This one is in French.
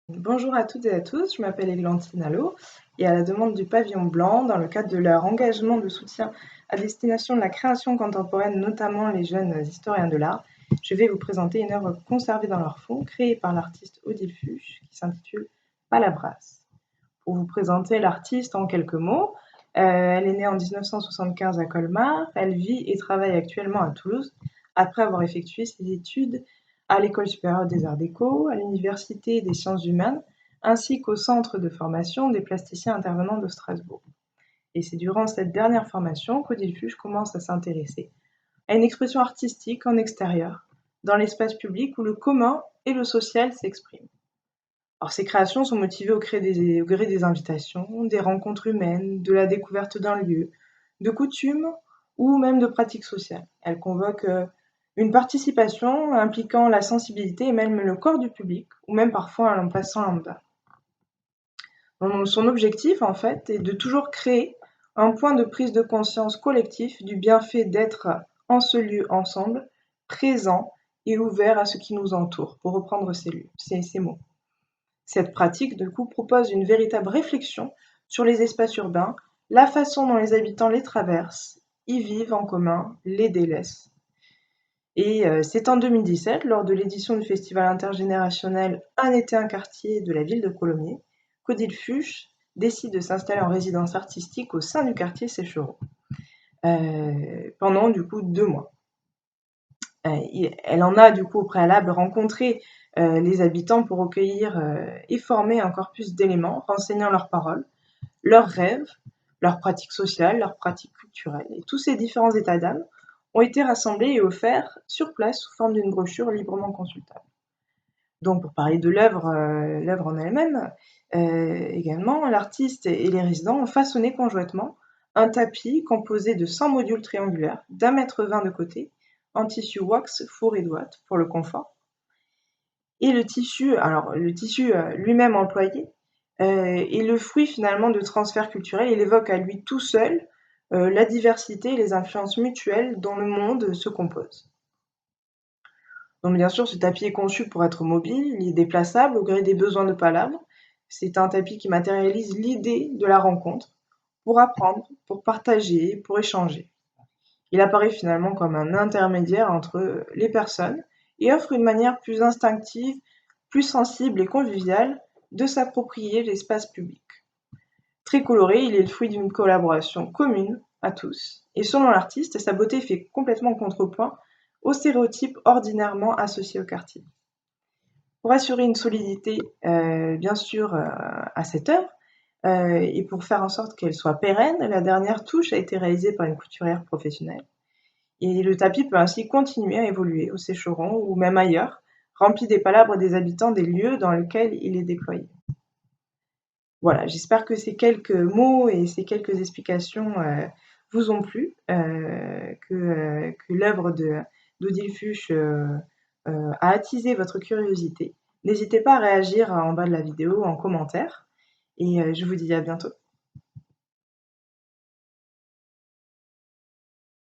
Bonjour à toutes et à tous, je m'appelle Églantine Allo et à la demande du Pavillon Blanc, dans le cadre de leur engagement de soutien à destination de la création contemporaine, notamment les jeunes historiens de l'art, je vais vous présenter une œuvre conservée dans leur fond, créée par l'artiste Odile Fuchs, qui s'intitule Palabras. Pour vous présenter l'artiste en quelques mots, elle est née en 1975 à Colmar, elle vit et travaille actuellement à Toulouse, après avoir effectué ses études à l'École supérieure des arts déco, à l'Université des sciences humaines, ainsi qu'au Centre de formation des plasticiens intervenants de Strasbourg. Et c'est durant cette dernière formation qu'Odile Fuchs commence à s'intéresser à une expression artistique en extérieur, dans l'espace public où le commun et le social s'expriment. Alors, ces créations sont motivées au gré des invitations, des rencontres humaines, de la découverte d'un lieu, de coutumes ou même de pratiques sociales. Elles convoquent une participation impliquant la sensibilité et même le corps du public, ou même parfois un passant lambda. Donc, son objectif, en fait, est de toujours créer un point de prise de conscience collectif du bienfait d'être en ce lieu ensemble, présent et ouvert à ce qui nous entoure, pour reprendre ces mots. Cette pratique, du coup, propose une véritable réflexion sur les espaces urbains, la façon dont les habitants les traversent, y vivent en commun, les délaissent. Et c'est en 2017, lors de l'édition du festival intergénérationnel Un été, un quartier de la ville de Colomiers, qu'Odile Fuchs décide de s'installer en résidence artistique au sein du quartier Séchereau, pendant du coup 2 mois. Elle en a du coup au préalable rencontré les habitants pour recueillir et former un corpus d'éléments renseignant leurs paroles, leurs rêves, leurs pratiques sociales, leurs pratiques culturelles. Et tous ces différents états d'âme ont été rassemblés et offerts sur place sous forme d'une brochure librement consultable. Donc pour parler de l'œuvre en elle-même, également, l'artiste et les résidents ont façonné conjointement un tapis composé de 100 modules triangulaires d'1,20 m de côté, en tissu wax fourre et douate pour le confort. Et le tissu lui-même employé est le fruit finalement de transferts culturels. Il évoque à lui tout seul la diversité et les influences mutuelles dont le monde se compose. Donc bien sûr, ce tapis est conçu pour être mobile, il est déplaçable au gré des besoins de Palabre. C'est un tapis qui matérialise l'idée de la rencontre, pour apprendre, pour partager, pour échanger. Il apparaît finalement comme un intermédiaire entre les personnes et offre une manière plus instinctive, plus sensible et conviviale de s'approprier l'espace public. Très coloré, il est le fruit d'une collaboration commune à tous, et selon l'artiste, sa beauté fait complètement contrepoint aux stéréotypes ordinairement associés au quartier. Pour assurer une solidité, bien sûr, à cette œuvre, et pour faire en sorte qu'elle soit pérenne, la dernière touche a été réalisée par une couturière professionnelle. Et le tapis peut ainsi continuer à évoluer au sécheron ou même ailleurs, rempli des palabres des habitants des lieux dans lesquels il est déployé. Voilà, j'espère que ces quelques mots et ces quelques explications vous ont plu, que l'œuvre d'Odile Fuchs a attisé votre curiosité. N'hésitez pas à réagir en bas de la vidéo en commentaire et je vous dis à bientôt.